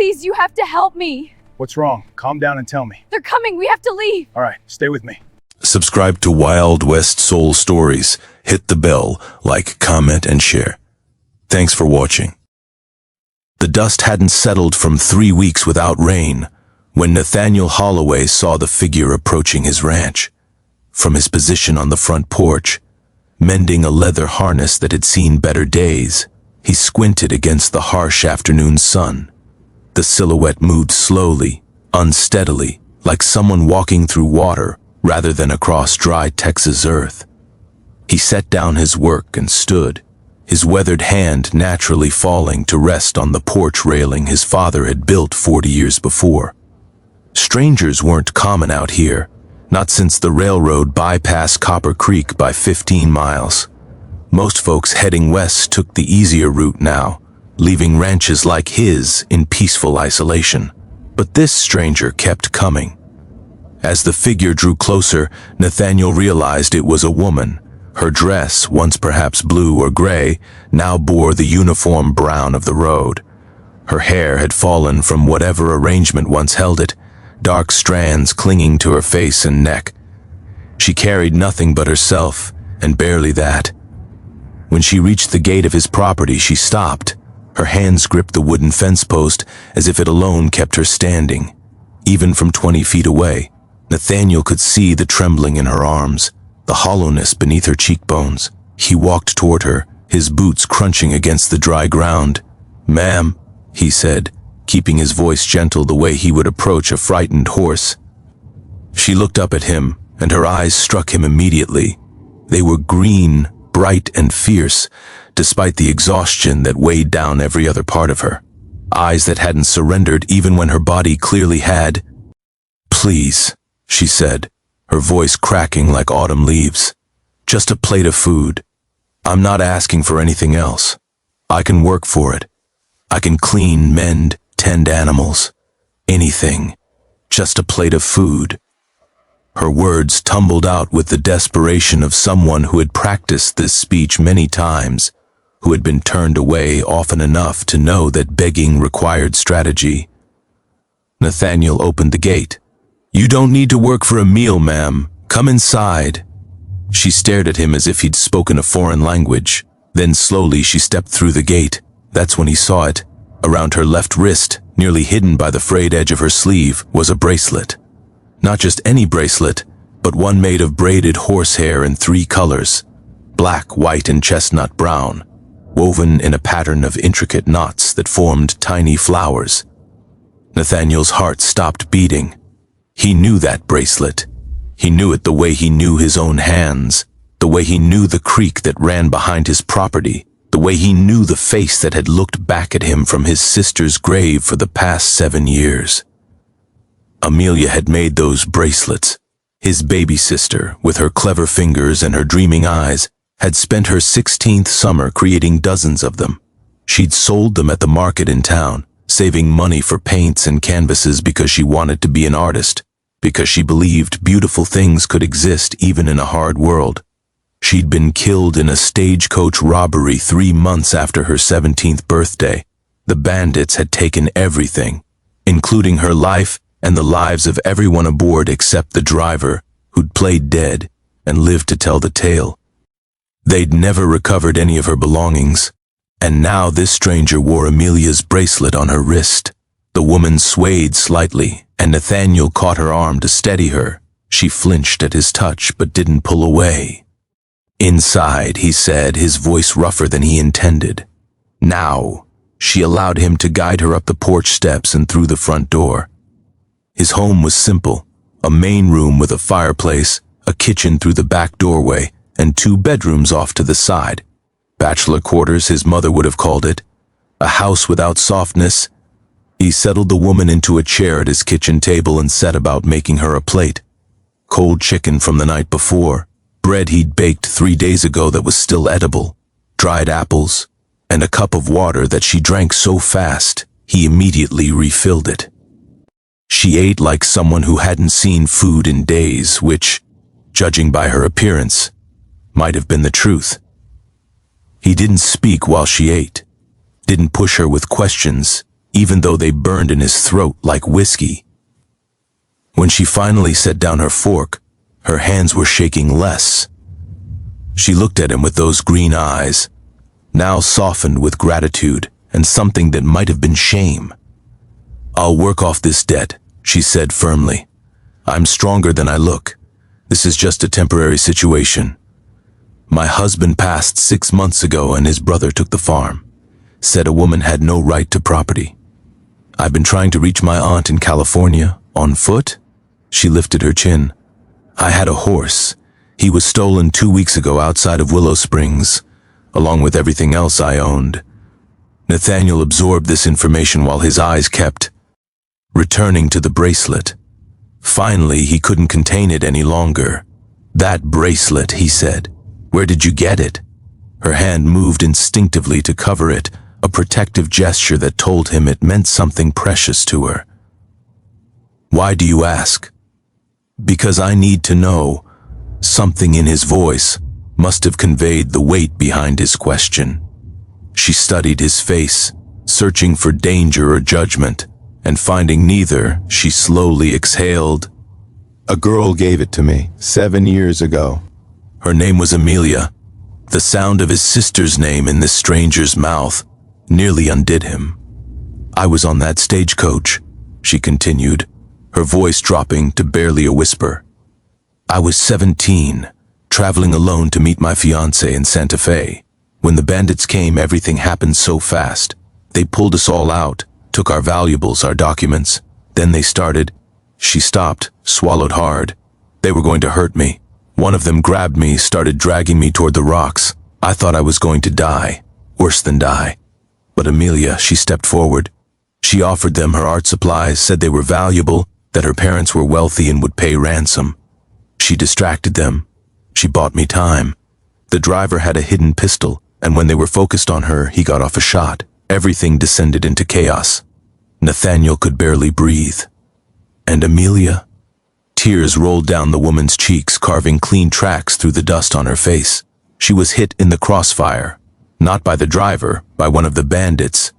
Please, you have to help me. What's wrong? Calm down and tell me. They're coming. We have to leave. All right, stay with me. Subscribe to Wild West Soul Stories. Hit the bell, like, comment, and share. Thanks for watching. The dust hadn't settled from 3 weeks without rain when Nathaniel Holloway saw the figure approaching his ranch. From his position on the front porch, mending a leather harness that had seen better days, he squinted against the harsh afternoon sun. The silhouette moved slowly, unsteadily, like someone walking through water rather than across dry Texas earth. He set down his work and stood, his weathered hand naturally falling to rest on the porch railing his father had built 40 years before. Strangers weren't common out here, not since the railroad bypassed Copper Creek by 15 miles. Most folks heading west took the easier route now, leaving ranches like his in peaceful isolation. But this stranger kept coming. As the figure drew closer, Nathaniel realized it was a woman. Her dress, once perhaps blue or gray, now bore the uniform brown of the road. Her hair had fallen from whatever arrangement once held it, dark strands clinging to her face and neck. She carried nothing but herself, and barely that. When she reached the gate of his property, she stopped. Her hands gripped the wooden fence post as if it alone kept her standing. Even from 20 feet away, Nathaniel could see the trembling in her arms, the hollowness beneath her cheekbones. He walked toward her, his boots crunching against the dry ground. "Ma'am," he said, keeping his voice gentle the way he would approach a frightened horse. She looked up at him, and her eyes struck him immediately. They were green, bright and fierce, despite the exhaustion that weighed down every other part of her. Eyes that hadn't surrendered even when her body clearly had. "Please," she said, her voice cracking like autumn leaves. "Just a plate of food. I'm not asking for anything else. I can work for it. I can clean, mend, tend animals. Anything. Just a plate of food." Her words tumbled out with the desperation of someone who had practiced this speech many times, who had been turned away often enough to know that begging required strategy. Nathaniel opened the gate. "You don't need to work for a meal, ma'am. Come inside." She stared at him as if he'd spoken a foreign language. Then slowly she stepped through the gate. That's when he saw it. Around her left wrist, nearly hidden by the frayed edge of her sleeve, was a bracelet. Not just any bracelet, but one made of braided horsehair in 3 colors, black, white, and chestnut brown, woven in a pattern of intricate knots that formed tiny flowers. Nathaniel's heart stopped beating. He knew that bracelet. He knew it the way he knew his own hands, the way he knew the creek that ran behind his property, the way he knew the face that had looked back at him from his sister's grave for the past 7 years. Amelia had made those bracelets. His baby sister, with her clever fingers and her dreaming eyes, had spent her 16th summer creating dozens of them. She'd sold them at the market in town, saving money for paints and canvases because she wanted to be an artist, because she believed beautiful things could exist even in a hard world. She'd been killed in a stagecoach robbery 3 months after her 17th birthday. The bandits had taken everything, including her life and the lives of everyone aboard except the driver, who'd played dead and lived to tell the tale. They'd never recovered any of her belongings, and now this stranger wore Amelia's bracelet on her wrist. The woman swayed slightly, and Nathaniel caught her arm to steady her. She flinched at his touch but didn't pull away. "Inside," he said, his voice rougher than he intended. "Now." She allowed him to guide her up the porch steps and through the front door. His home was simple, a main room with a fireplace, a kitchen through the back doorway, and 2 bedrooms off to the side. Bachelor quarters, his mother would have called it. A house without softness. He settled the woman into a chair at his kitchen table and set about making her a plate. Cold chicken from the night before, bread he'd baked 3 days ago that was still edible, dried apples, and a cup of water that she drank so fast, he immediately refilled it. She ate like someone who hadn't seen food in days, which, judging by her appearance, might have been the truth. He didn't speak while she ate, didn't push her with questions, even though they burned in his throat like whiskey. When she finally set down her fork, her hands were shaking less. She looked at him with those green eyes, now softened with gratitude and something that might have been shame. "I'll work off this debt," she said firmly. "I'm stronger than I look. This is just a temporary situation. My husband passed 6 months ago and his brother took the farm. Said a woman had no right to property. I've been trying to reach my aunt in California, on foot." She lifted her chin. "I had a horse. He was stolen 2 weeks ago outside of Willow Springs, along with everything else I owned." Nathaniel absorbed this information while his eyes kept returning to the bracelet. Finally, he couldn't contain it any longer. "That bracelet," he said. "Where did you get it?" Her hand moved instinctively to cover it, a protective gesture that told him it meant something precious to her. "Why do you ask?" "Because I need to know." Something in his voice must have conveyed the weight behind his question. She studied his face, searching for danger or judgment, and finding neither, she slowly exhaled. "A girl gave it to me 7 years ago." Her name was Amelia. The sound of his sister's name in this stranger's mouth nearly undid him. "I was on that stagecoach," she continued, her voice dropping to barely a whisper. "I was 17, traveling alone to meet my fiancée in Santa Fe. When the bandits came, everything happened so fast. They pulled us all out, took our valuables, our documents. Then they started." She stopped, swallowed hard. "They were going to hurt me. One of them grabbed me, started dragging me toward the rocks. I thought I was going to die, worse than die. But Amelia, she stepped forward. She offered them her art supplies, said they were valuable, that her parents were wealthy and would pay ransom. She distracted them. She bought me time. The driver had a hidden pistol, and when they were focused on her, he got off a shot. Everything descended into chaos. Nathaniel could barely breathe. And Amelia?" Tears rolled down the woman's cheeks, carving clean tracks through the dust on her face. She was hit in the crossfire, not by the driver, by one of the bandits.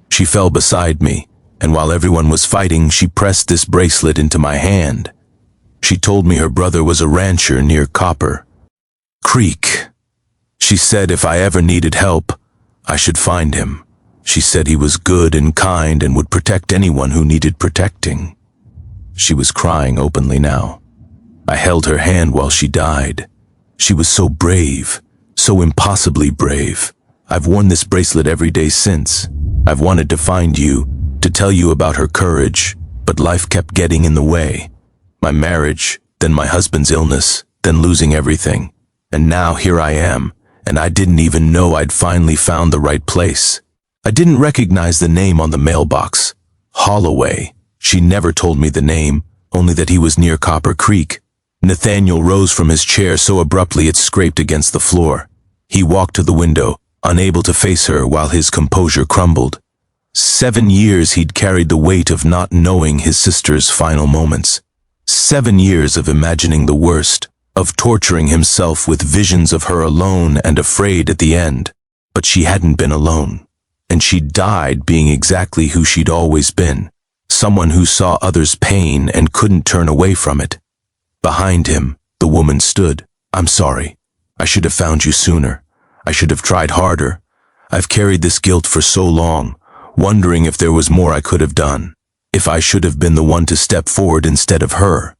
"She fell beside me, and while everyone was fighting, she pressed this bracelet into my hand. She told me her brother was a rancher near Copper Creek. She said if I ever needed help, I should find him. She said he was good and kind and would protect anyone who needed protecting." She was crying openly now. I held her hand while she died. She was so brave, so impossibly brave. I've worn this bracelet every day since. I've wanted to find you, to tell you about her courage, but life kept getting in the way. My marriage, then my husband's illness, then losing everything. And now here I am, and I didn't even know I'd finally found the right place. I didn't recognize the name on the mailbox. Holloway. She never told me the name, only that he was near Copper Creek. Nathaniel rose from his chair so abruptly it scraped against the floor. He walked to the window, unable to face her while his composure crumbled. 7 years he'd carried the weight of not knowing his sister's final moments. 7 years of imagining the worst, of torturing himself with visions of her alone and afraid at the end. But she hadn't been alone. And she'd died being exactly who she'd always been. Someone who saw others' pain and couldn't turn away from it. Behind him, the woman stood. "I'm sorry. I should have found you sooner. I should have tried harder. I've carried this guilt for so long, wondering if there was more I could have done. If I should have been the one to step forward instead of her."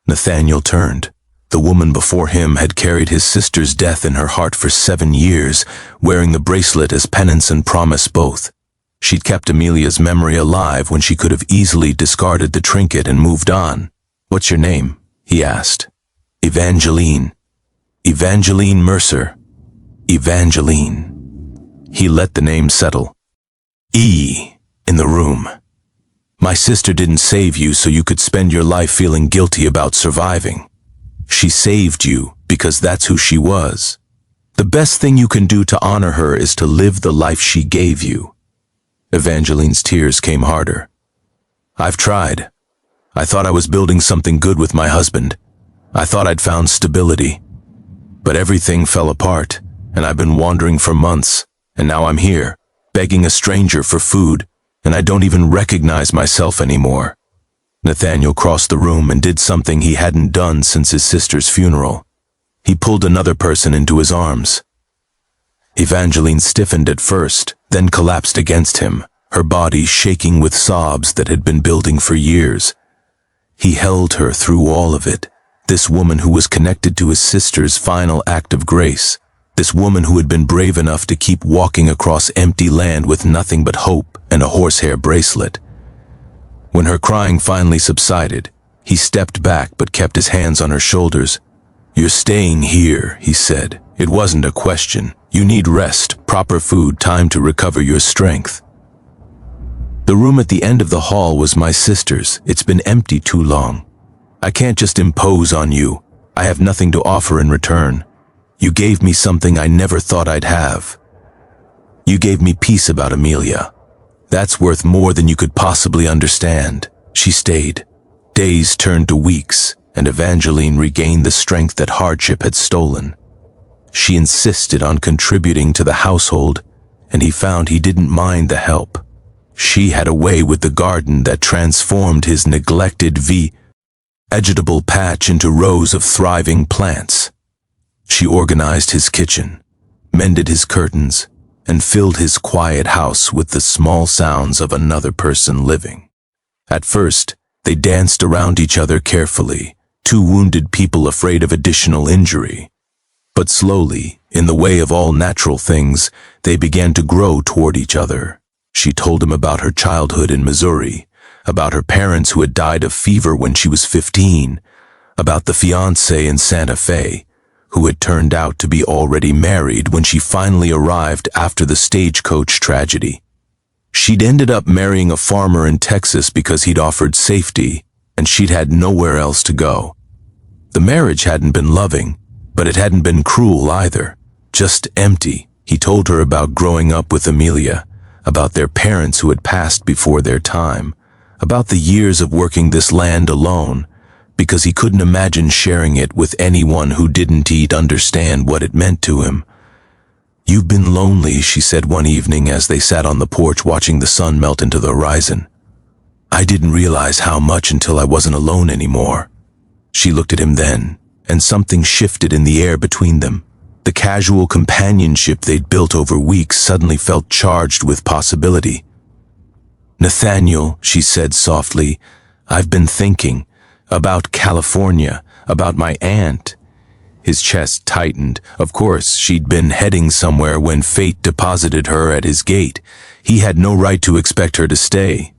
Nathaniel turned. The woman before him had carried his sister's death in her heart for 7 years, wearing the bracelet as penance and promise both. She'd kept Amelia's memory alive when she could have easily discarded the trinket and moved on. "What's your name?" he asked. "Evangeline. Evangeline Mercer. Evangeline." He let the name settle. "E in the room. My sister didn't save you so you could spend your life feeling guilty about surviving. She saved you because that's who she was. The best thing you can do to honor her is to live the life she gave you." Evangeline's tears came harder. "I've tried. I thought I was building something good with my husband. I thought I'd found stability. But everything fell apart, and I've been wandering for months, and now I'm here, begging a stranger for food, and I don't even recognize myself anymore." Nathaniel crossed the room and did something he hadn't done since his sister's funeral. He pulled another person into his arms. Evangeline stiffened at first, then collapsed against him, her body shaking with sobs that had been building for years. He held her through all of it, this woman who was connected to his sister's final act of grace, this woman who had been brave enough to keep walking across empty land with nothing but hope and a horsehair bracelet. When her crying finally subsided, he stepped back but kept his hands on her shoulders. "You're staying here," he said. "It wasn't a question. You need rest, proper food, time to recover your strength." The room at the end of the hall was my sister's. It's been empty too long. I can't just impose on you. I have nothing to offer in return. You gave me something I never thought I'd have. You gave me peace about Amelia. That's worth more than you could possibly understand. She stayed. Days turned to weeks, and Evangeline regained the strength that hardship had stolen. She insisted on contributing to the household, and he found he didn't mind the help. She had a way with the garden that transformed his neglected vegetable patch into rows of thriving plants. She organized his kitchen, mended his curtains, and filled his quiet house with the small sounds of another person living. At first, they danced around each other carefully, two wounded people afraid of additional injury. But slowly, in the way of all natural things, they began to grow toward each other. She told him about her childhood in Missouri, about her parents who had died of fever when she was 15, about the fiancé in Santa Fe, who had turned out to be already married when she finally arrived after the stagecoach tragedy. She'd ended up marrying a farmer in Texas because he'd offered safety, and she'd had nowhere else to go. The marriage hadn't been loving, but it hadn't been cruel either, just empty. He told her about growing up with Amelia, about their parents who had passed before their time, about the years of working this land alone, because he couldn't imagine sharing it with anyone who didn't understand what it meant to him. "You've been lonely," she said one evening as they sat on the porch watching the sun melt into the horizon. "I didn't realize how much until I wasn't alone anymore." She looked at him then, and something shifted in the air between them. The casual companionship they'd built over weeks suddenly felt charged with possibility. "Nathaniel," she said softly, "I've been thinking about California, about my aunt." His chest tightened. Of course, she'd been heading somewhere when fate deposited her at his gate. He had no right to expect her to stay.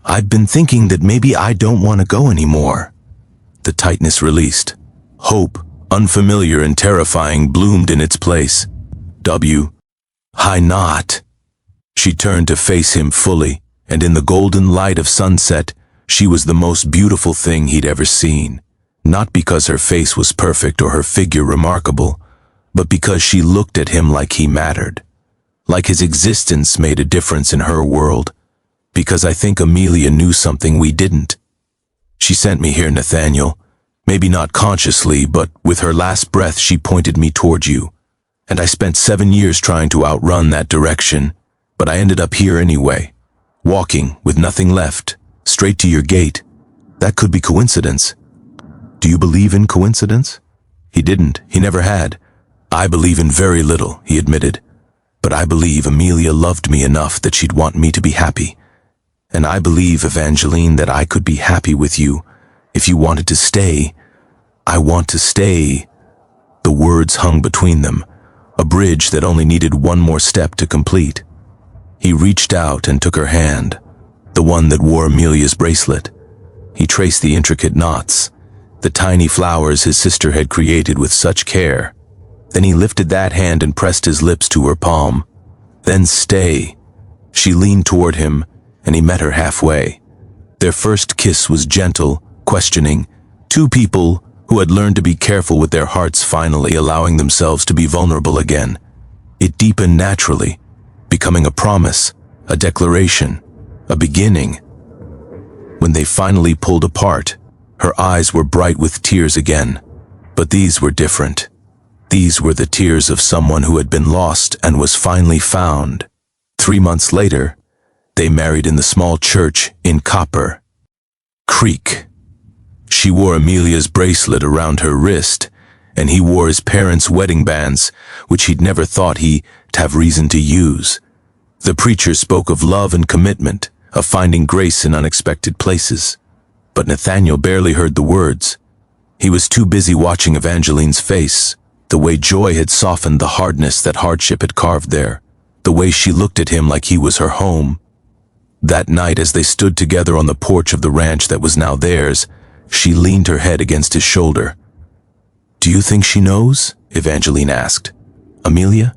"I've been thinking that maybe I don't want to go anymore." The tightness released. Hope, unfamiliar and terrifying, bloomed in its place. Why not? She turned to face him fully, and in the golden light of sunset, she was the most beautiful thing he'd ever seen. Not because her face was perfect or her figure remarkable, but because she looked at him like he mattered. Like his existence made a difference in her world. Because I think Amelia knew something we didn't. She sent me here, Nathaniel. Maybe not consciously, but with her last breath she pointed me toward you. And I spent 7 years trying to outrun that direction, but I ended up here anyway. Walking, with nothing left, straight to your gate. That could be coincidence. Do you believe in coincidence? He didn't. He never had. I believe in very little, he admitted. But I believe Amelia loved me enough that she'd want me to be happy. And I believe, Evangeline, that I could be happy with you if you wanted to stay. I want to stay. The words hung between them, a bridge that only needed one more step to complete. He reached out and took her hand, the one that wore Amelia's bracelet. He traced the intricate knots, the tiny flowers his sister had created with such care. Then he lifted that hand and pressed his lips to her palm. Then stay. She leaned toward him, and he met her halfway. Their first kiss was gentle, questioning. Two people who had learned to be careful with their hearts finally allowing themselves to be vulnerable again. It deepened naturally, becoming a promise, a declaration, a beginning. When they finally pulled apart, her eyes were bright with tears again. But these were different. These were the tears of someone who had been lost and was finally found. 3 months later, they married in the small church in Copper Creek. She wore Amelia's bracelet around her wrist, and he wore his parents' wedding bands, which he'd never thought he'd have reason to use. The preacher spoke of love and commitment, of finding grace in unexpected places. But Nathaniel barely heard the words. He was too busy watching Evangeline's face, the way joy had softened the hardness that hardship had carved there, the way she looked at him like he was her home. That night, as they stood together on the porch of the ranch that was now theirs, she leaned her head against his shoulder. "Do you think she knows?" Evangeline asked. "Amelia?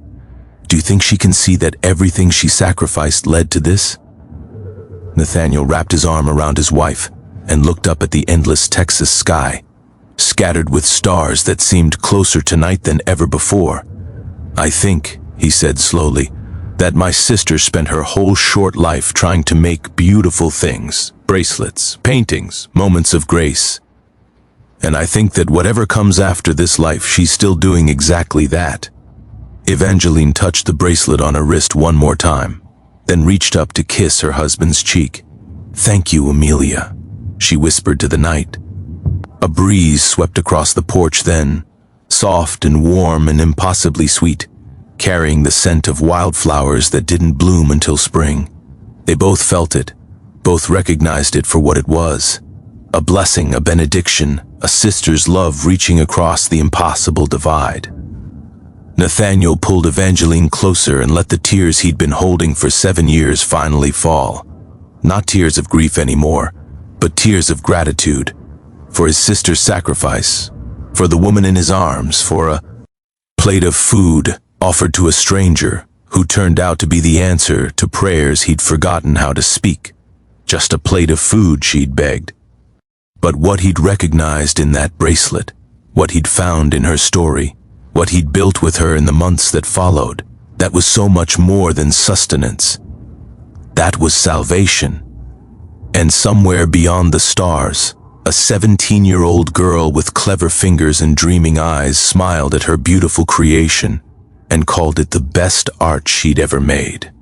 Do you think she can see that everything she sacrificed led to this?" Nathaniel wrapped his arm around his wife and looked up at the endless Texas sky, scattered with stars that seemed closer tonight than ever before. "I think," he said slowly, "that my sister spent her whole short life trying to make beautiful things, bracelets, paintings, moments of grace. And I think that whatever comes after this life, she's still doing exactly that." Evangeline touched the bracelet on her wrist one more time, then reached up to kiss her husband's cheek. "Thank you, Amelia," she whispered to the night. A breeze swept across the porch then, soft and warm and impossibly sweet, carrying the scent of wildflowers that didn't bloom until spring. They both felt it, both recognized it for what it was. A blessing, a benediction, a sister's love reaching across the impossible divide. Nathaniel pulled Evangeline closer and let the tears he'd been holding for 7 years finally fall. Not tears of grief anymore, but tears of gratitude, for his sister's sacrifice, for the woman in his arms, for a plate of food offered to a stranger who turned out to be the answer to prayers he'd forgotten how to speak. Just a plate of food, she'd begged. But what he'd recognized in that bracelet, what he'd found in her story, what he'd built with her in the months that followed, that was so much more than sustenance. That was salvation. And somewhere beyond the stars, a 17-year-old girl with clever fingers and dreaming eyes smiled at her beautiful creation and called it the best art she'd ever made.